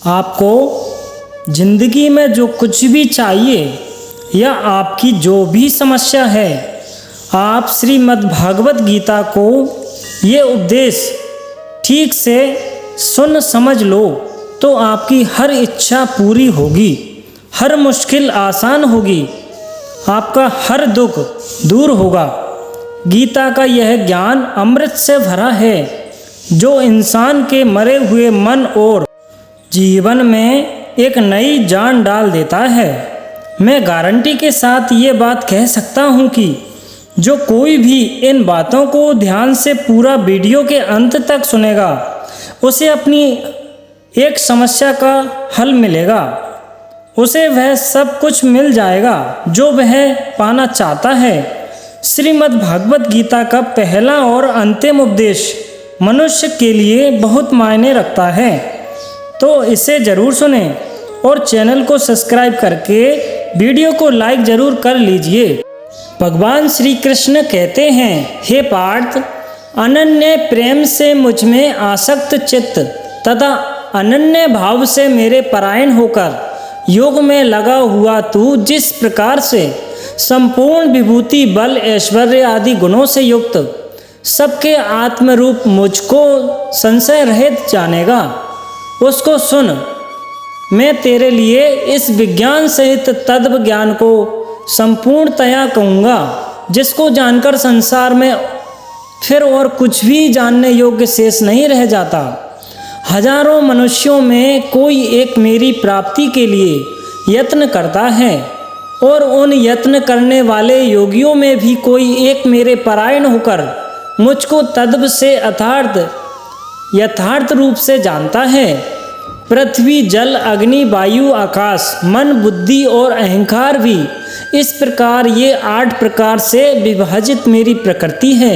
आपको जिंदगी में जो कुछ भी चाहिए या आपकी जो भी समस्या है, आप श्रीमद् भागवत गीता को ये उपदेश ठीक से सुन समझ लो तो आपकी हर इच्छा पूरी होगी, हर मुश्किल आसान होगी, आपका हर दुख दूर होगा। गीता का यह ज्ञान अमृत से भरा है जो इंसान के मरे हुए मन और जीवन में एक नई जान डाल देता है। मैं गारंटी के साथ ये बात कह सकता हूँ कि जो कोई भी इन बातों को ध्यान से पूरा वीडियो के अंत तक सुनेगा, उसे अपनी एक समस्या का हल मिलेगा, उसे वह सब कुछ मिल जाएगा जो वह पाना चाहता है। श्रीमद् भागवत गीता का पहला और अंतिम उपदेश मनुष्य के लिए बहुत मायने रखता है, तो इसे ज़रूर सुनें और चैनल को सब्सक्राइब करके वीडियो को लाइक ज़रूर कर लीजिए। भगवान श्री कृष्ण कहते हैं, हे पार्थ, अनन्य प्रेम से मुझ में आसक्त चित्त तथा अनन्य भाव से मेरे परायण होकर योग में लगा हुआ तू जिस प्रकार से संपूर्ण विभूति बल ऐश्वर्य आदि गुणों से युक्त सबके आत्मरूप मुझको संशय रहित जानेगा, उसको सुन। मैं तेरे लिए इस विज्ञान सहित तत्व ज्ञान को संपूर्णतया कहूँगा, जिसको जानकर संसार में फिर और कुछ भी जानने योग्य शेष नहीं रह जाता। हजारों मनुष्यों में कोई एक मेरी प्राप्ति के लिए यत्न करता है और उन यत्न करने वाले योगियों में भी कोई एक मेरे परायण होकर मुझको तद्व से यथार्थ रूप से जानता है। पृथ्वी, जल, अग्नि, वायु, आकाश, मन, बुद्धि और अहंकार भी इस प्रकार ये 8 प्रकार से विभाजित मेरी प्रकृति है।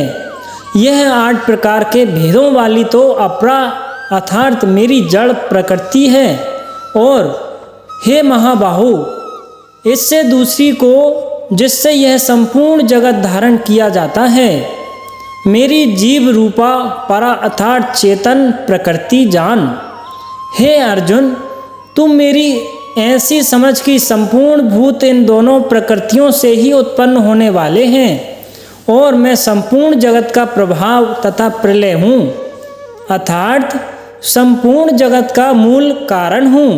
यह 8 प्रकार के भेदों वाली तो अपरा अर्थात मेरी जड़ प्रकृति है। और हे महाबाहु, इससे दूसरी को जिससे यह संपूर्ण जगत धारण किया जाता है, मेरी जीव रूपा परा अर्थात चेतन प्रकृति जान। हे अर्जुन, तुम मेरी ऐसी समझ की संपूर्ण भूत इन दोनों प्रकृतियों से ही उत्पन्न होने वाले हैं और मैं संपूर्ण जगत का प्रभाव तथा प्रलय हूँ, अर्थात संपूर्ण जगत का मूल कारण हूँ।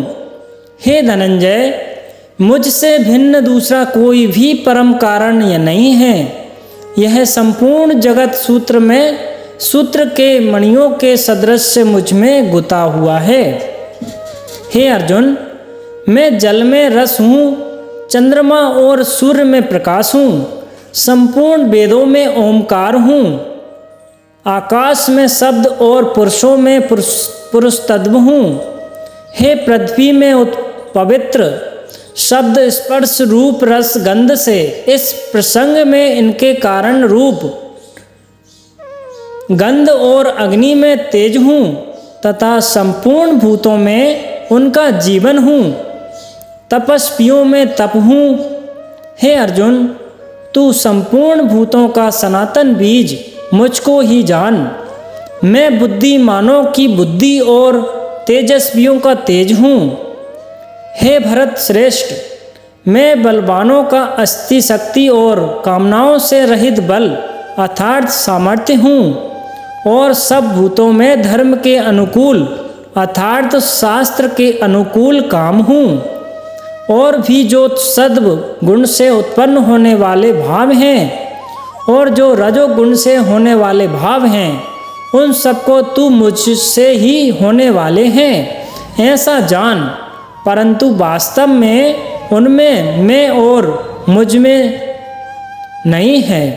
हे धनंजय, मुझसे भिन्न दूसरा कोई भी परम कारण यह नहीं है। यह संपूर्ण जगत सूत्र के मणियों के सदृश मुझ में गुता हुआ है। हे अर्जुन, मैं जल में रस हूँ, चंद्रमा और सूर्य में प्रकाश हूँ, संपूर्ण वेदों में ओमकार हूँ, आकाश में शब्द और पुरुषों में पुरुष तत्व हूँ। हे पृथ्वी में पवित्र शब्द स्पर्श रूप रस गंध से इस प्रसंग में इनके कारण रूप गंध और अग्नि में तेज हूँ तथा संपूर्ण भूतों में उनका जीवन हूँ, तपस्वियों में तप हूँ। हे अर्जुन, तू संपूर्ण भूतों का सनातन बीज मुझको ही जान। मैं बुद्धिमानों की बुद्धि और तेजस्वियों का तेज हूँ। हे भरत श्रेष्ठ, मैं बलवानों का अस्थि शक्ति और कामनाओं से रहित बल अर्थात सामर्थ्य हूँ और सब भूतों में धर्म के अनुकूल अर्थात शास्त्र के अनुकूल काम हूँ। और भी जो सद्व गुण से उत्पन्न होने वाले भाव हैं और जो रजोगुण से होने वाले भाव हैं, उन सबको तू मुझसे ही होने वाले हैं ऐसा जान, परंतु वास्तव में उनमें मैं और मुझ में नहीं है।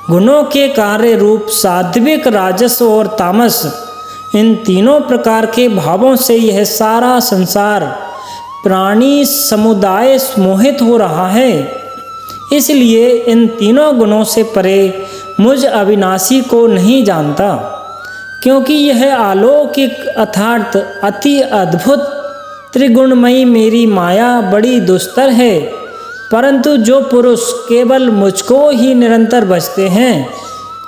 गुणों के कार्य रूप सात्विक, राजस और तामस, इन तीनों प्रकार के भावों से यह सारा संसार प्राणी समुदाय मोहित हो रहा है। इसलिए इन तीनों गुणों से परे मुझ अविनाशी को नहीं जानता, क्योंकि यह अलौकिक अर्थात अति अद्भुत त्रिगुणमयी मेरी माया बड़ी दुस्तर है। परंतु जो पुरुष केवल मुझको ही निरंतर भजते हैं,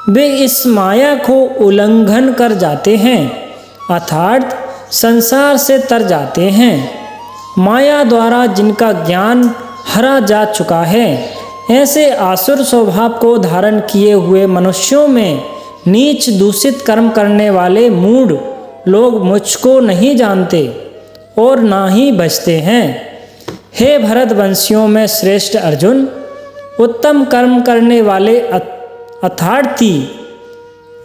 वे इस माया को उल्लंघन कर जाते हैं, अर्थात संसार से तर जाते हैं। माया द्वारा जिनका ज्ञान हरा जा चुका है, ऐसे आसुर स्वभाव को धारण किए हुए मनुष्यों में नीच दूषित कर्म करने वाले मूढ़ लोग मुझको नहीं जानते और ना ही बचते हैं। हे भरतवंशियों में श्रेष्ठ अर्जुन, उत्तम कर्म करने वाले अर्थार्थी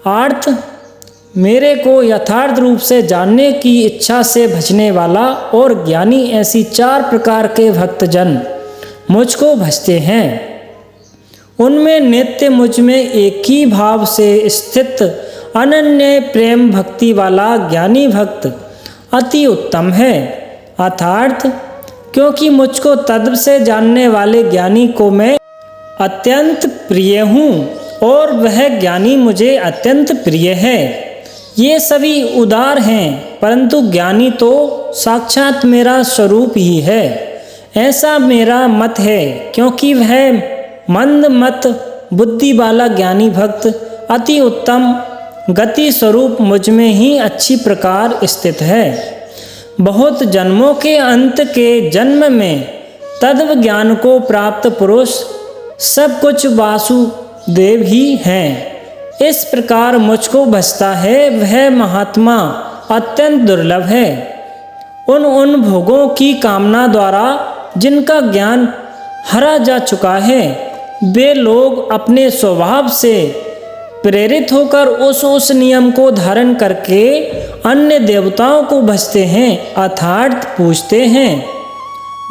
आर्थ मेरे को यथार्थ रूप से जानने की इच्छा से भजने वाला और ज्ञानी, ऐसी 4 प्रकार के भक्तजन मुझको भजते हैं। उनमें नित्य मुझ में एक ही भाव से स्थित अनन्य प्रेम भक्ति वाला ज्ञानी भक्त अति उत्तम है। अर्थात क्योंकि मुझको तत्व से जानने वाले ज्ञानी को मैं अत्यंत प्रिय हूँ और वह ज्ञानी मुझे अत्यंत प्रिय है। ये सभी उदार हैं, परंतु ज्ञानी तो साक्षात मेरा स्वरूप ही है, ऐसा मेरा मत है। क्योंकि वह मंद मत बुद्धि वाला ज्ञानी भक्त अति उत्तम गति स्वरूप मुझ में ही अच्छी प्रकार स्थित है। बहुत जन्मों के अंत के जन्म में तत्व ज्ञान को प्राप्त पुरुष सब कुछ वासुदेव ही हैं। इस प्रकार मुझको भजता है वह महात्मा अत्यंत दुर्लभ है। उन भोगों की कामना द्वारा जिनका ज्ञान हरा जा चुका है, वे लोग अपने स्वभाव से प्रेरित होकर उस नियम को धारण करके अन्य देवताओं को भजते हैं, अर्थात पूजते हैं।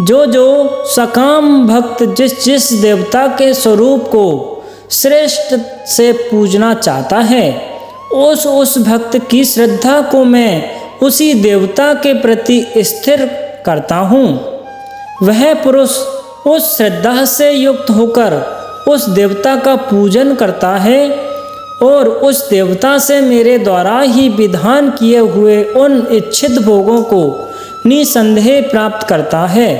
जो सकाम भक्त जिस देवता के स्वरूप को श्रेष्ठ से पूजना चाहता है, उस भक्त की श्रद्धा को मैं उसी देवता के प्रति स्थिर करता हूँ। वह पुरुष उस श्रद्धा से युक्त होकर उस देवता का पूजन करता है और उस देवता से मेरे द्वारा ही विधान किए हुए उन इच्छित भोगों को निसंदेह प्राप्त करता है।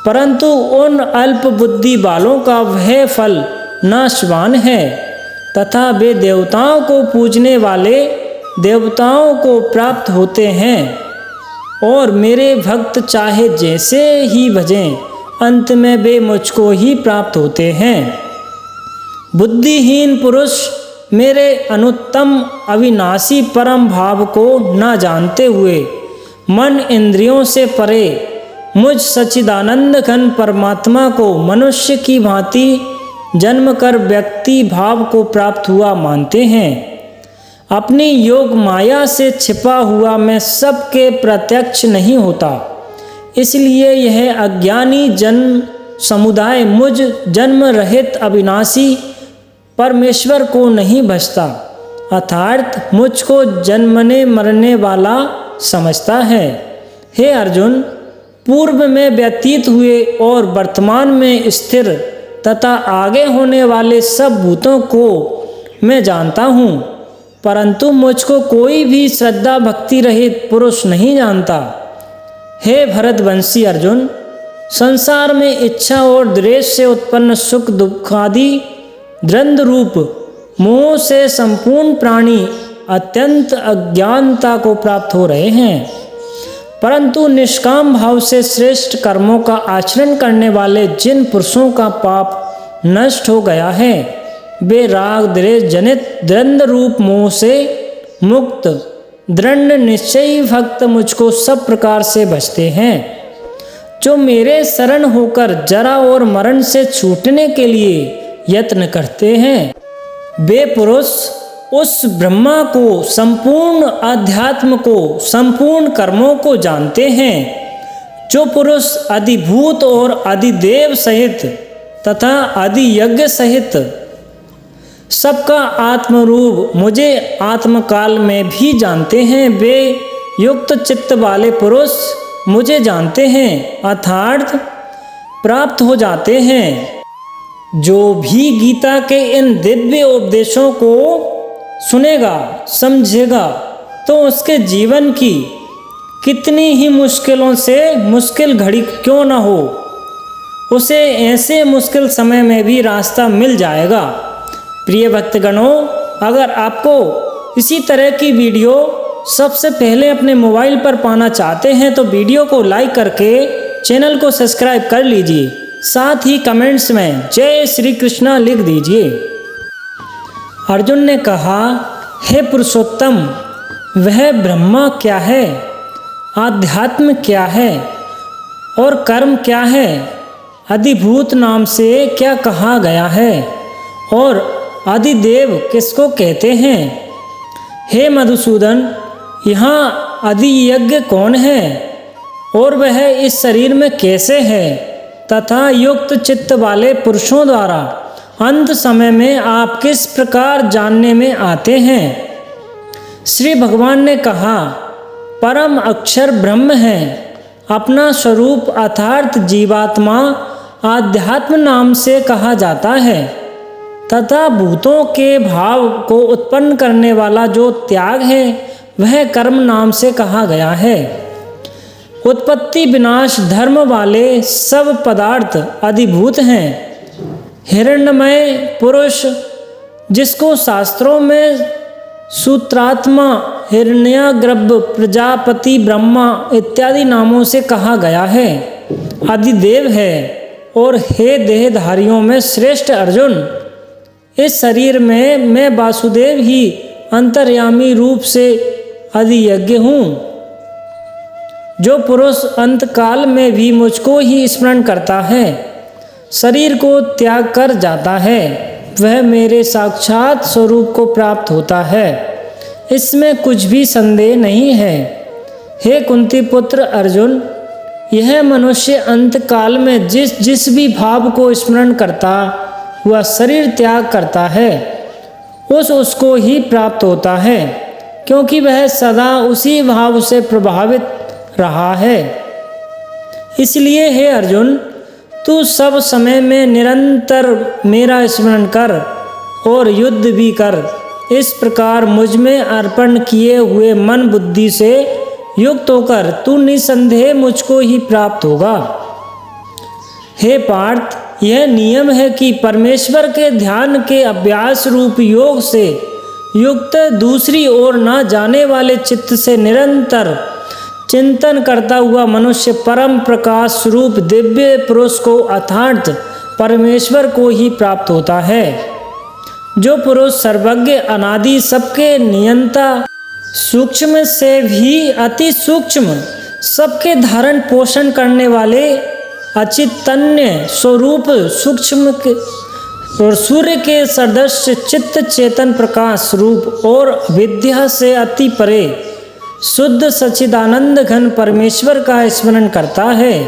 परंतु उन अल्प बुद्धि वालों का वह फल नाशवान है तथा वे देवताओं को पूजने वाले देवताओं को प्राप्त होते हैं और मेरे भक्त चाहे जैसे ही भजें, अंत में वे मुझको ही प्राप्त होते हैं। बुद्धिहीन पुरुष मेरे अनुत्तम अविनाशी परम भाव को न जानते हुए मन इंद्रियों से परे मुझ सच्चिदानंद घन परमात्मा को मनुष्य की भांति जन्म कर व्यक्ति भाव को प्राप्त हुआ मानते हैं। अपनी योग माया से छिपा हुआ मैं सबके प्रत्यक्ष नहीं होता, इसलिए यह अज्ञानी जन्म समुदाय मुझ जन्म रहित अविनाशी परमेश्वर को नहीं भजता, अर्थात मुझको जन्मने मरने वाला समझता है। हे अर्जुन, पूर्व में व्यतीत हुए और वर्तमान में स्थिर तथा आगे होने वाले सब भूतों को मैं जानता हूँ, परंतु मुझको कोई भी श्रद्धा भक्ति रहित पुरुष नहीं जानता। हे भरतवंशी अर्जुन, संसार में इच्छा और द्वेष से उत्पन्न सुख दुख आदि द्वंद्व रूप मोह से संपूर्ण प्राणी अत्यंत अज्ञानता को प्राप्त हो रहे हैं, परंतु निष्काम भाव से श्रेष्ठ कर्मों का आचरण करने वाले जिन पुरुषों का पाप नष्ट हो गया है, वे राग द्वेष जनित द्वंद्व रूप मोह से मुक्त दृढ़ निश्चयी भक्त मुझको सब प्रकार से भजते हैं। जो मेरे शरण होकर जरा और मरण से छूटने के लिए यत्न करते हैं, वे पुरुष उस ब्रह्मा को, संपूर्ण अध्यात्म को, संपूर्ण कर्मों को जानते हैं। जो पुरुष अधिभूत और अधिदेव सहित तथा अधियज्ञ सहित सबका आत्मरूप मुझे आत्मकाल में भी जानते हैं, वे युक्त चित्त वाले पुरुष मुझे जानते हैं, अर्थात प्राप्त हो जाते हैं। जो भी गीता के इन दिव्य उपदेशों को सुनेगा, समझेगा, तो उसके जीवन की कितनी ही मुश्किलों से मुश्किल घड़ी क्यों न हो, उसे ऐसे मुश्किल समय में भी रास्ता मिल जाएगा। प्रिय भक्तगणों, अगर आपको इसी तरह की वीडियो सबसे पहले अपने मोबाइल पर पाना चाहते हैं तो वीडियो को लाइक करके चैनल को सब्सक्राइब कर लीजिए। साथ ही कमेंट्स में जय श्री कृष्णा लिख दीजिए। अर्जुन ने कहा, हे पुरुषोत्तम, वह ब्रह्मा क्या है, आध्यात्म क्या है और कर्म क्या है, अधिभूत नाम से क्या कहा गया है और अधिदेव किसको कहते हैं। हे मधुसूदन, यहाँ अधियज्ञ कौन है और वह इस शरीर में कैसे है तथा युक्त चित्त वाले पुरुषों द्वारा अंत समय में आप किस प्रकार जानने में आते हैं। श्री भगवान ने कहा, परम अक्षर ब्रह्म है, अपना स्वरूप अर्थात जीवात्मा आध्यात्म नाम से कहा जाता है तथा भूतों के भाव को उत्पन्न करने वाला जो त्याग है वह कर्म नाम से कहा गया है। उत्पत्ति विनाश धर्म वाले सब पदार्थ अधिभूत हैं। हिरण्मय पुरुष, जिसको शास्त्रों में सूत्रात्मा, हिरण्यागर्भ, प्रजापति, ब्रह्मा इत्यादि नामों से कहा गया है, अधिदेव है। और हे देहधारियों में श्रेष्ठ अर्जुन, इस शरीर में मैं वासुदेव ही अंतर्यामी रूप से अधियज्ञ हूँ। जो पुरुष अंतकाल में भी मुझको ही स्मरण करता है, शरीर को त्याग कर जाता है, वह मेरे साक्षात स्वरूप को प्राप्त होता है। इसमें कुछ भी संदेह नहीं है। हे कुंती पुत्र अर्जुन, यह मनुष्य अंतकाल में जिस भी भाव को स्मरण करता हुआ शरीर त्याग करता है, उसको ही प्राप्त होता है, क्योंकि वह सदा उसी भाव से प्रभावित रहा है। इसलिए हे अर्जुन, तू सब समय में निरंतर मेरा स्मरण कर और युद्ध भी कर। इस प्रकार मुझ में अर्पण किए हुए मन बुद्धि से युक्त होकर तू निसंदेह मुझको ही प्राप्त होगा। हे पार्थ, यह नियम है कि परमेश्वर के ध्यान के अभ्यास रूप योग से युक्त दूसरी ओर न जाने वाले चित्त से निरंतर चिंतन करता हुआ मनुष्य परम प्रकाश स्वरूप दिव्य पुरुष को अर्थात परमेश्वर को ही प्राप्त होता है। जो पुरुष सर्वज्ञ, अनादि, सबके नियंता, सूक्ष्म से भी अति सूक्ष्म, सबके धारण पोषण करने वाले अचितन्य स्वरूप सूक्ष्म के और सूर्य के सदृश चित्त चेतन प्रकाश रूप और विद्या से अति परे शुद्ध सच्चिदानंद घन परमेश्वर का स्मरण करता है,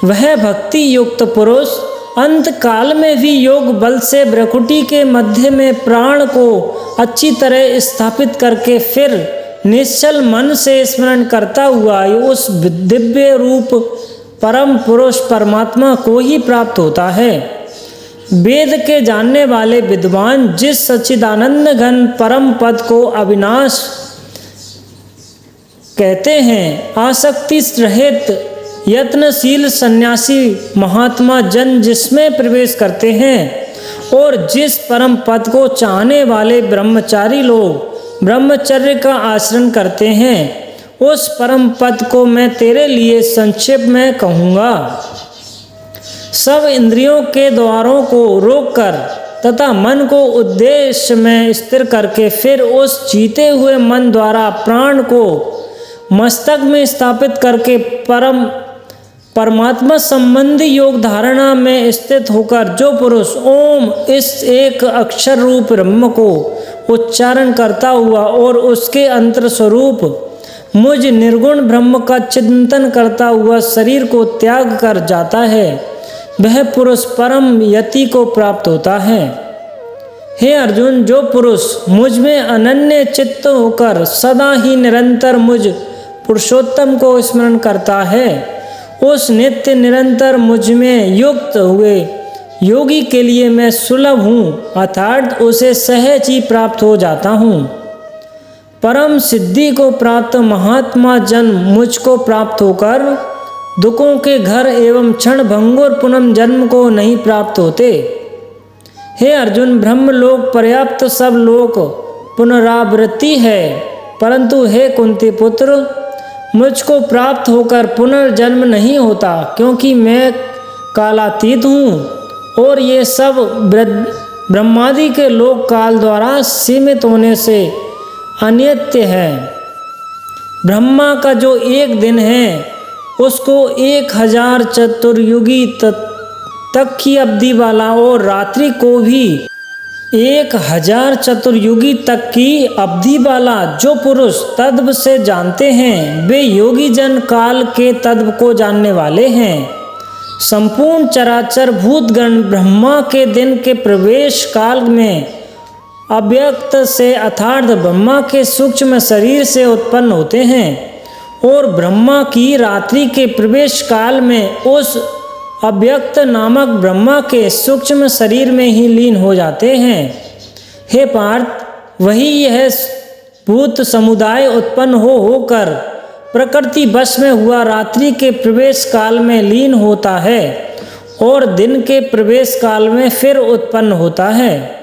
वह भक्ति युक्त पुरुष अंत काल में भी योग बल से भ्रकुटी के मध्य में प्राण को अच्छी तरह स्थापित करके फिर निश्चल मन से स्मरण करता हुआ उस दिव्य रूप परम पुरुष परमात्मा को ही प्राप्त होता है। वेद के जानने वाले विद्वान जिस सच्चिदानंद घन परम पद को अविनाश कहते हैं, आसक्ति रहित यत्नशील सन्यासी महात्मा जन जिसमें प्रवेश करते हैं और जिस परम पद को चाहने वाले ब्रह्मचारी लोग ब्रह्मचर्य का आचरण करते हैं, उस परम पद को मैं तेरे लिए संक्षेप में कहूँगा। सब इंद्रियों के द्वारों को रोककर तथा मन को उद्देश्य में स्थिर करके फिर उस जीते हुए मन द्वारा प्राण को मस्तक में स्थापित करके परमात्मा संबंधी योग धारणा में स्थित होकर जो पुरुष ओम इस एक अक्षर रूप ब्रह्म को उच्चारण करता हुआ और उसके अंतर स्वरूप मुझ निर्गुण ब्रह्म का चिंतन करता हुआ शरीर को त्याग कर जाता है, वह पुरुष परम यति को प्राप्त होता है। हे अर्जुन, जो पुरुष मुझ में अनन्य चित्त होकर सदा ही निरंतर मुझ पुरुषोत्तम को स्मरण करता है, उस नित्य निरंतर मुझ में युक्त हुए योगी के लिए मैं सुलभ हूँ, अर्थात उसे सहज ही प्राप्त हो जाता हूँ। परम सिद्धि को प्राप्त महात्मा जन मुझको प्राप्त होकर दुखों के घर एवं क्षण भंगुर पुनः जन्म को नहीं प्राप्त होते। हे अर्जुन, ब्रह्मलोक पर्याप्त सब लोक पुनरावृत्ति है, परंतु हे कुंती पुत्र, मुझको प्राप्त होकर पुनर्जन्म नहीं होता, क्योंकि मैं कालातीत हूँ और ये सब ब्रह्मादि के लोक काल द्वारा सीमित होने से अनित्य है। ब्रह्मा का जो एक दिन है उसको 1000 चतुर्युगी तक की अवधि वाला और रात्रि को भी 1000 चतुर्युगी तक की अवधि वाला जो पुरुष तत्व से जानते हैं, वे योगी जन काल के तत्व को जानने वाले हैं। संपूर्ण चराचर भूतगण ब्रह्मा के दिन के प्रवेश काल में अव्यक्त से अर्थात ब्रह्मा के सूक्ष्म शरीर से उत्पन्न होते हैं और ब्रह्मा की रात्रि के प्रवेश काल में उस अव्यक्त नामक ब्रह्मा के सूक्ष्म शरीर में ही लीन हो जाते हैं। हे पार्थ, वही यह भूत समुदाय उत्पन्न होकर प्रकृति वश में हुआ रात्रि के प्रवेश काल में लीन होता है और दिन के प्रवेश काल में फिर उत्पन्न होता है।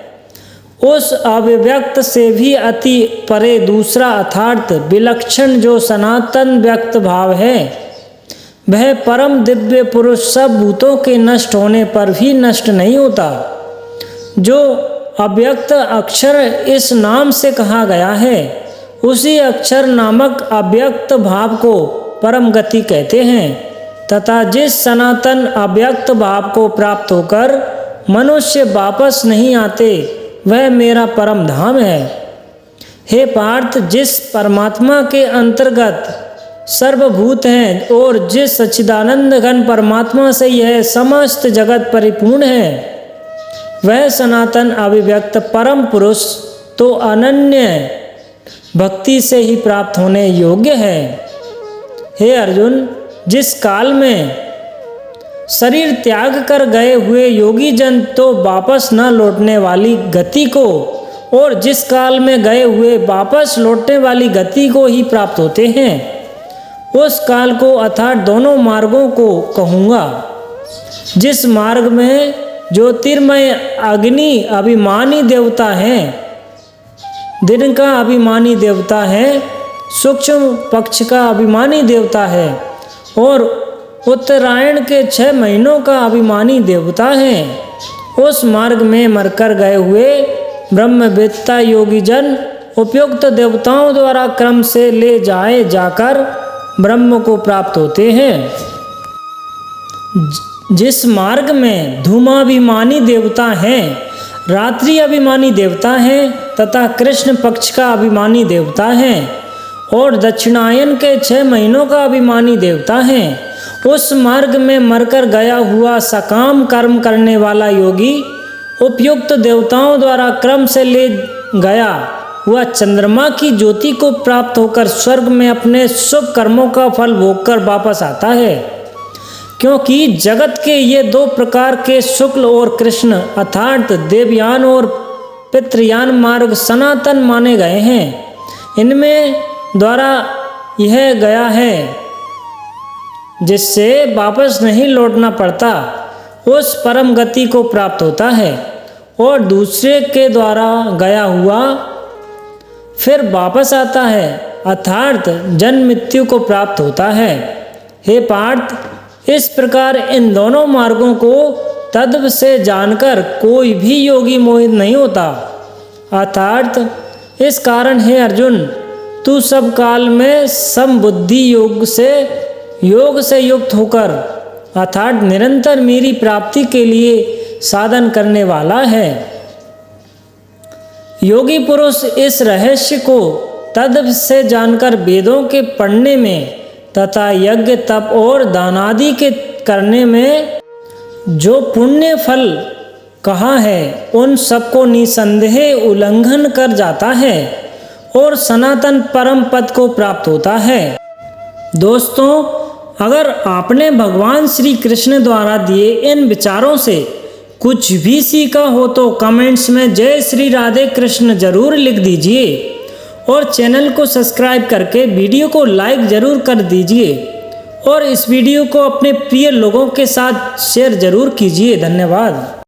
उस अव्यक्त से भी अति परे दूसरा अर्थात विलक्षण जो सनातन व्यक्त भाव है, वह परम दिव्य पुरुष सब भूतों के नष्ट होने पर भी नष्ट नहीं होता। जो अव्यक्त अक्षर इस नाम से कहा गया है, उसी अक्षर नामक अव्यक्त भाव को परम गति कहते हैं तथा जिस सनातन अव्यक्त भाव को प्राप्त होकर मनुष्य वापस नहीं आते, वह मेरा परम धाम है। हे पार्थ, जिस परमात्मा के अंतर्गत सर्वभूत हैं और जिस सच्चिदानंद घन परमात्मा से यह समस्त जगत परिपूर्ण है, वह सनातन अभिव्यक्त परम पुरुष तो अनन्य भक्ति से ही प्राप्त होने योग्य है। हे अर्जुन, जिस काल में शरीर त्याग कर गए हुए योगी जन तो वापस न लौटने वाली गति को और जिस काल में गए हुए वापस लौटने वाली गति को ही प्राप्त होते हैं, उस काल को अर्थात दोनों मार्गों को कहूँगा। जिस मार्ग में ज्योतिर्मय अग्नि अभिमानी देवता है, दिन का अभिमानी देवता है, सूक्ष्म पक्ष का अभिमानी देवता है और उत्तरायण के 6 महीनों का अभिमानी देवता है, उस मार्ग में मरकर गए हुए ब्रह्मवेत्ता योगी जन उपयुक्त देवताओं द्वारा क्रम से ले जाए जाकर ब्रह्म को प्राप्त होते हैं। जिस मार्ग में धूमाभिमानी देवता हैं, रात्रि अभिमानी देवता हैं तथा कृष्ण पक्ष का अभिमानी देवता है और दक्षिणायन के 6 महीनों का अभिमानी देवता है, उस मार्ग में मरकर गया हुआ सकाम कर्म करने वाला योगी उपयुक्त देवताओं द्वारा क्रम से ले गया हुआ चंद्रमा की ज्योति को प्राप्त होकर स्वर्ग में अपने शुभ कर्मों का फल भोगकर वापस आता है। क्योंकि जगत के ये 2 प्रकार के शुक्ल और कृष्ण अर्थात देवयान और पितृयान मार्ग सनातन माने गए हैं। इनमें द्वारा यह गया है जिससे वापस नहीं लौटना पड़ता, उस परम गति को प्राप्त होता है और दूसरे के द्वारा गया हुआ फिर वापस आता है अर्थात जन्म मृत्यु को प्राप्त होता है। हे पार्थ, इस प्रकार इन दोनों मार्गों को तत्व से जानकर कोई भी योगी मोहित नहीं होता। अर्थात इस कारण हे अर्जुन, तू सब काल में समबुद्धि योग से युक्त होकर अर्थात निरंतर मेरी प्राप्ति के लिए साधन करने वाला है। योगी पुरुष इस रहस्य को तत्व से जानकर वेदों के पढ़ने में तथा यज्ञ तप और दानादि के करने में जो पुण्य फल कहा है, उन सबको निसंदेह उल्लंघन कर जाता है और सनातन परम पद को प्राप्त होता है। दोस्तों, अगर आपने भगवान श्री कृष्ण द्वारा दिए इन विचारों से कुछ भी सीखा हो तो कमेंट्स में जय श्री राधे कृष्ण जरूर लिख दीजिए और चैनल को सब्सक्राइब करके वीडियो को लाइक जरूर कर दीजिए और इस वीडियो को अपने प्रिय लोगों के साथ शेयर जरूर कीजिए। धन्यवाद।